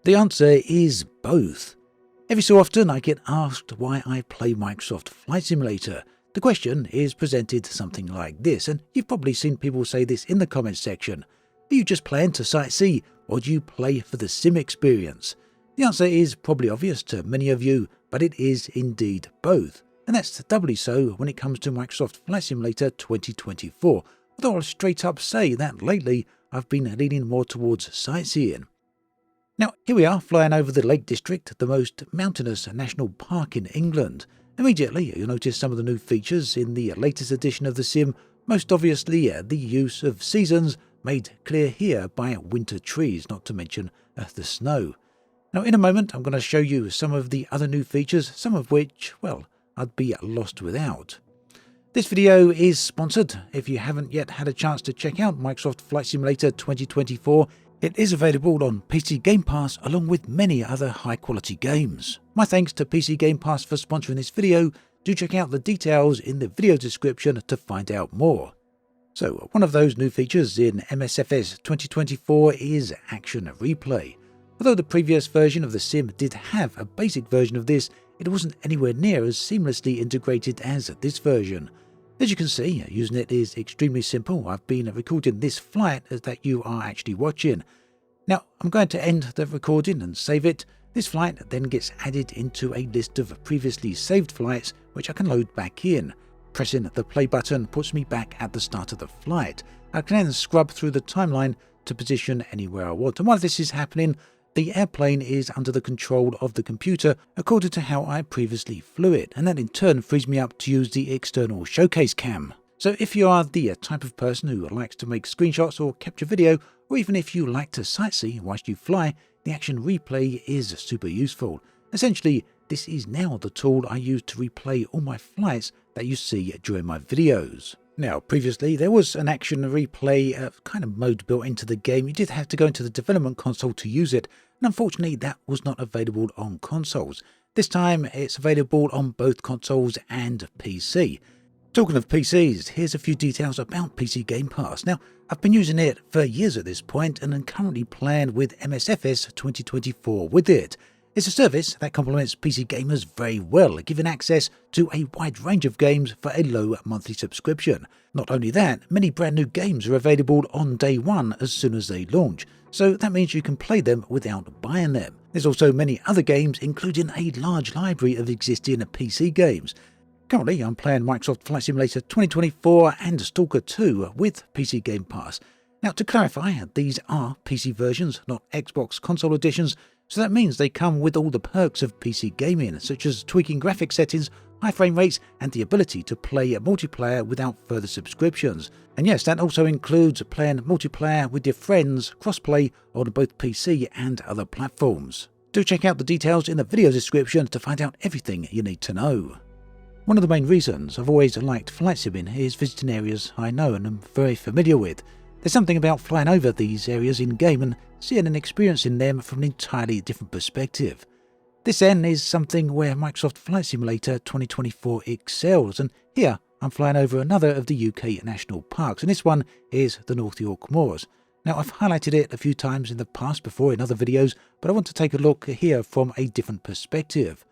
The answer is both. Every so often I get asked why I play Microsoft Flight Simulator. The question is presented something like this, and you've probably seen people say this in the comments section. Are you just playing to sightsee, or do you play for the sim experience? The answer is probably obvious to many of you, but it is indeed both. And that's doubly so when it comes to Microsoft Flight Simulator 2024, although I'll straight up say that lately I've been leaning more towards sightseeing. Now, here we are flying over the Lake District, the most mountainous national park in England. Immediately, you'll notice some of the new features in the latest edition of the sim, most obviously the use of seasons, made clear here by winter trees, not to mention the snow. Now, in a moment, I'm going to show you some of the other new features, some of which, well, I'd be lost without. This video is sponsored. If you haven't yet had a chance to check out Microsoft Flight Simulator 2024, it is available on PC Game Pass along with many other high-quality games. My thanks to PC Game Pass for sponsoring this video. Do check out the details in the video description to find out more. So, one of those new features in MSFS 2024 is Action Replay. Although the previous version of the sim did have a basic version of this, it wasn't anywhere near as seamlessly integrated as this version. As you can see, using it is extremely simple. I've been recording this flight that you are actually watching. Now, I'm going to end the recording and save it. This flight then gets added into a list of previously saved flights, which I can load back in. Pressing the play button puts me back at the start of the flight. I can then scrub through the timeline to position anywhere I want. And while this is happening, the airplane is under the control of the computer according to how I previously flew it, and that in turn frees me up to use the external showcase cam. So if you are the type of person who likes to make screenshots or capture video, or even if you like to sightsee whilst you fly, the Action Replay is super useful. Essentially, this is now the tool I use to replay all my flights that you see during my videos. Now, previously, there was an Action Replay kind of mode built into the game. You did have to go into the development console to use it, and unfortunately that was not available on consoles. This time it's available on both consoles and PC. Talking of PCs, here's a few details about PC Game Pass. Now, I've been using it for years at this point, and I'm currently playing with MSFS 2024 with it. It's a service that complements PC gamers very well, giving access to a wide range of games for a low monthly subscription. Not only that, many brand new games are available on day one as soon as they launch, so that means you can play them without buying them. There's also many other games, including a large library of existing PC games. Currently, I'm playing Microsoft Flight Simulator 2024 and Stalker 2 with PC Game Pass. Now, to clarify, these are PC versions, not Xbox console editions, so that means they come with all the perks of PC gaming, such as tweaking graphic settings, high frame rates, and the ability to play multiplayer without further subscriptions. And yes, that also includes playing multiplayer with your friends, crossplay on both PC and other platforms. Do check out the details in the video description to find out everything you need to know. One of the main reasons I've always liked flight simming is visiting areas I know and am very familiar with. There's something about flying over these areas in-game and seeing and experiencing them from an entirely different perspective. This then is something where Microsoft Flight Simulator 2024 excels, and here I'm flying over another of the UK national parks, and this one is the North York Moors. Now, I've highlighted it a few times in the past before in other videos, but I want to take a look here from a different perspective.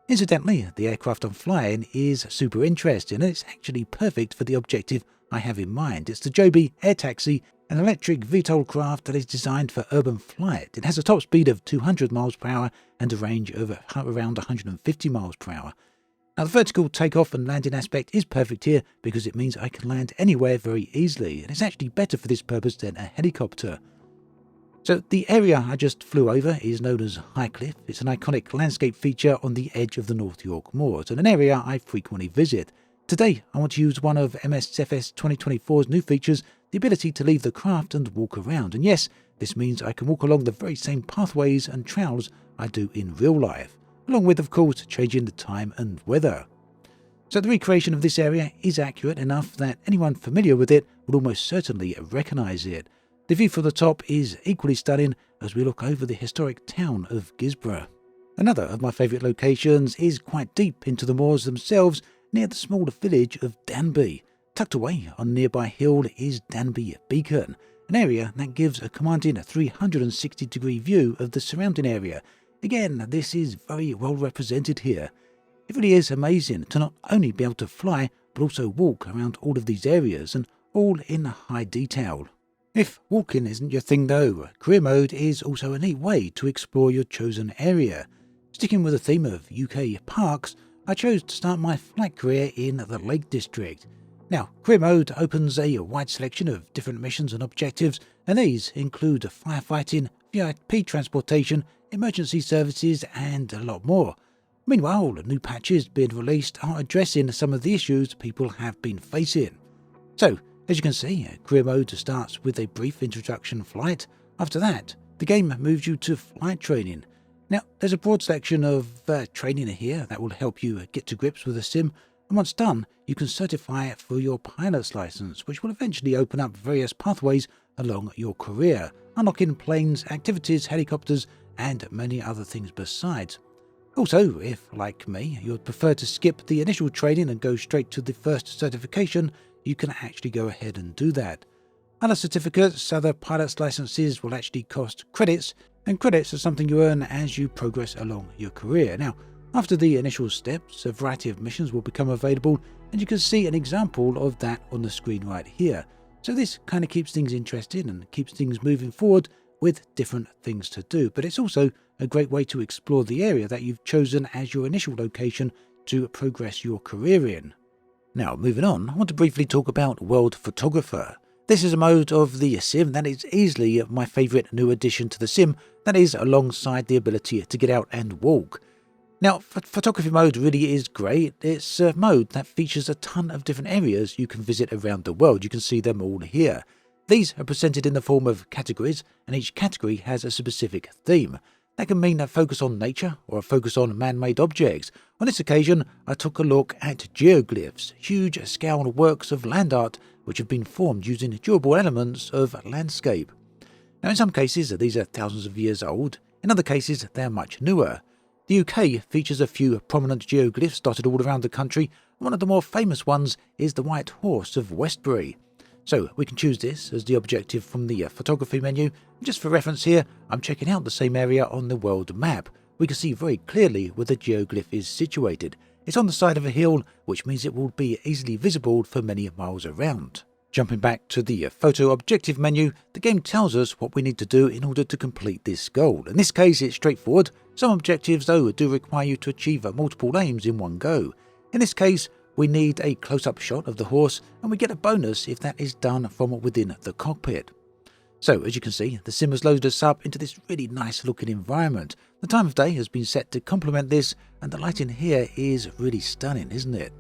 Incidentally, the aircraft I'm flying is super interesting, and it's actually perfect for the objective I have in mind. It's the Joby Air Taxi, an electric VTOL craft that is designed for urban flight. It has a top speed of 200 miles per hour and a range of around 150 miles per hour. Now, the vertical takeoff and landing aspect is perfect here because it means I can land anywhere very easily, and it's actually better for this purpose than a helicopter. So the area I just flew over is known as High Cliff. It's an iconic landscape feature on the edge of the North York Moors, and an area I frequently visit. Today, I want to use one of MSFS 2024's new features, the ability to leave the craft and walk around. And yes, this means I can walk along the very same pathways and trails I do in real life, along with, of course, changing the time and weather. So the recreation of this area is accurate enough that anyone familiar with it would almost certainly recognize it. The view from the top is equally stunning as we look over the historic town of Gisborne. Another of my favourite locations is quite deep into the moors themselves, near the smaller village of Danby. Tucked away on a nearby hill is Danby Beacon. an area that gives a commanding 360-degree view of the surrounding area. Again, this is very well represented here. It really is amazing to not only be able to fly, but also walk around all of these areas, and all in high detail. If walking isn't your thing though, career mode is also a neat way to explore your chosen area. Sticking with the theme of UK parks, I chose to start my flight career in the Lake District. Now, career mode opens a wide selection of different missions and objectives, and these include firefighting, VIP transportation, emergency services, and a lot more. Meanwhile, new patches being released are addressing some of the issues people have been facing. So, as you can see, career mode starts with a brief introduction flight. After that, the game moves you to flight training. Now, there's a broad selection of training here that will help you get to grips with the sim, and once done, you can certify for your pilot's license, which will eventually open up various pathways along your career, unlocking planes, activities, helicopters, and many other things besides. Also, if, like me, you'd prefer to skip the initial training and go straight to the first certification, you can actually go ahead and do that. Other certificates, other pilot's licenses will actually cost credits, and credits are something you earn as you progress along your career. Now, after the initial steps, a variety of missions will become available, and you can see an example of that on the screen right here. So this kind of keeps things interesting and keeps things moving forward with different things to do, but it's also a great way to explore the area that you've chosen as your initial location to progress your career in. Now, moving on, I want to briefly talk about World Photographer. This is a mode of the sim that is easily my favourite new addition to the sim, that is alongside the ability to get out and walk. Now, photography mode really is great. It's a mode that features a ton of different areas you can visit around the world. You can see them all here. These are presented in the form of categories, and each category has a specific theme. That can mean a focus on nature or a focus on man-made objects. On this occasion, I took a look at geoglyphs, huge-scale works of land art which have been formed using durable elements of landscape. Now, in some cases, these are thousands of years old. In other cases, they are much newer. The UK features a few prominent geoglyphs dotted all around the country. One of the more famous ones is the White Horse of Westbury. So we can choose this as the objective from the photography menu. Just for reference here, I'm checking out the same area on the world map. We can see very clearly where the geoglyph is situated. It's on the side of a hill, which means it will be easily visible for many miles around. Jumping back to the photo objective menu, the game tells us what we need to do in order to complete this goal. In this case, it's straightforward. Some objectives, though, do require you to achieve multiple aims in one go. In this case, we need a close-up shot of the horse, and we get a bonus if that is done from within the cockpit. So, as you can see, the sim has loaded us up into this really nice-looking environment. The time of day has been set to complement this, and the lighting here is really stunning, isn't it?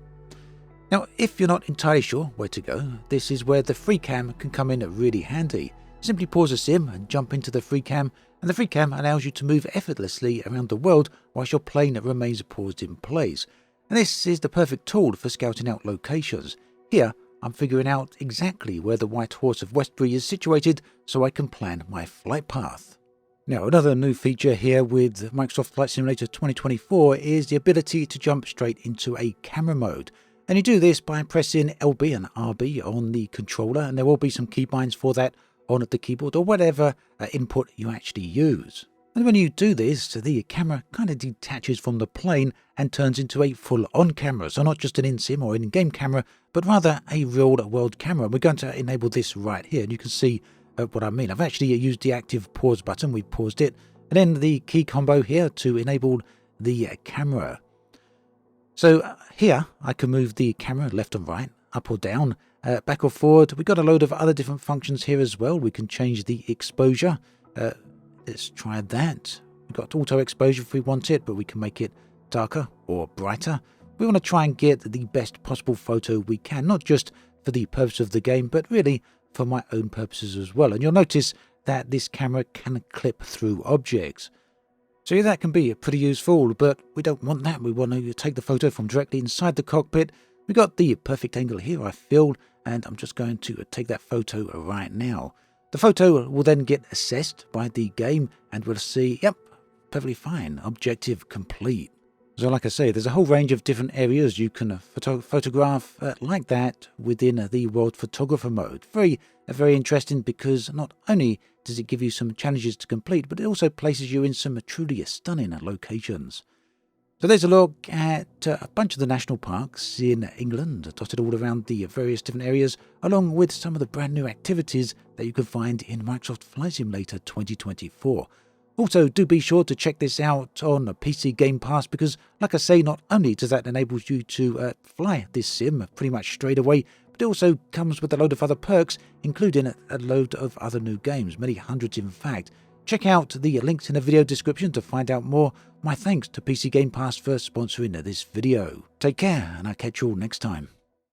Now, if you're not entirely sure where to go, this is where the free cam can come in really handy. Simply pause the sim and jump into the free cam, and the free cam allows you to move effortlessly around the world whilst your plane remains paused in place. And this is the perfect tool for scouting out locations. Here, I'm figuring out exactly where the White Horse of Westbury is situated so I can plan my flight path. Now, another new feature here with Microsoft Flight Simulator 2024 is the ability to jump straight into a camera mode. And you do this by pressing LB and RB on the controller, and there will be some keybinds for that on the keyboard or whatever input you actually use. And when you do this, the camera kind of detaches from the plane and turns into a full-on camera. So not just an in-sim or in-game camera, but rather a real-world camera. We're going to enable this right here, and you can see what I mean. I've actually used the active pause button. We paused it. And then the key combo here to enable the camera. So here, I can move the camera left and right, up or down, back or forward. We've got a load of other different functions here as well. We can change the exposure. Let's try that. We've got auto exposure if we want it, but we can make it darker or brighter. We want to try and get the best possible photo we can, not just for the purpose of the game, but really for my own purposes as well. And you'll notice that this camera can clip through objects. So yeah, that can be pretty useful, but we don't want that. We want to take the photo from directly inside the cockpit. We got the perfect angle here, I feel, and I'm just going to take that photo right now. The photo will then get assessed by the game, and we'll see, yep, perfectly fine, objective complete. So like I say, there's a whole range of different areas you can photograph like that within the World Photographer mode. Very interesting, because not only does it give you some challenges to complete, but it also places you in some truly stunning locations. So there's a look at a bunch of the national parks in England, dotted all around the various different areas, along with some of the brand new activities that you can find in Microsoft Flight Simulator 2024. Also, do be sure to check this out on PC Game Pass, because, like I say, not only does that enable you to fly this sim pretty much straight away, but it also comes with a load of other perks, including a load of other new games, many hundreds in fact. Check out the links in the video description to find out more. My thanks to PC Game Pass for sponsoring this video. Take care, and I'll catch you all next time.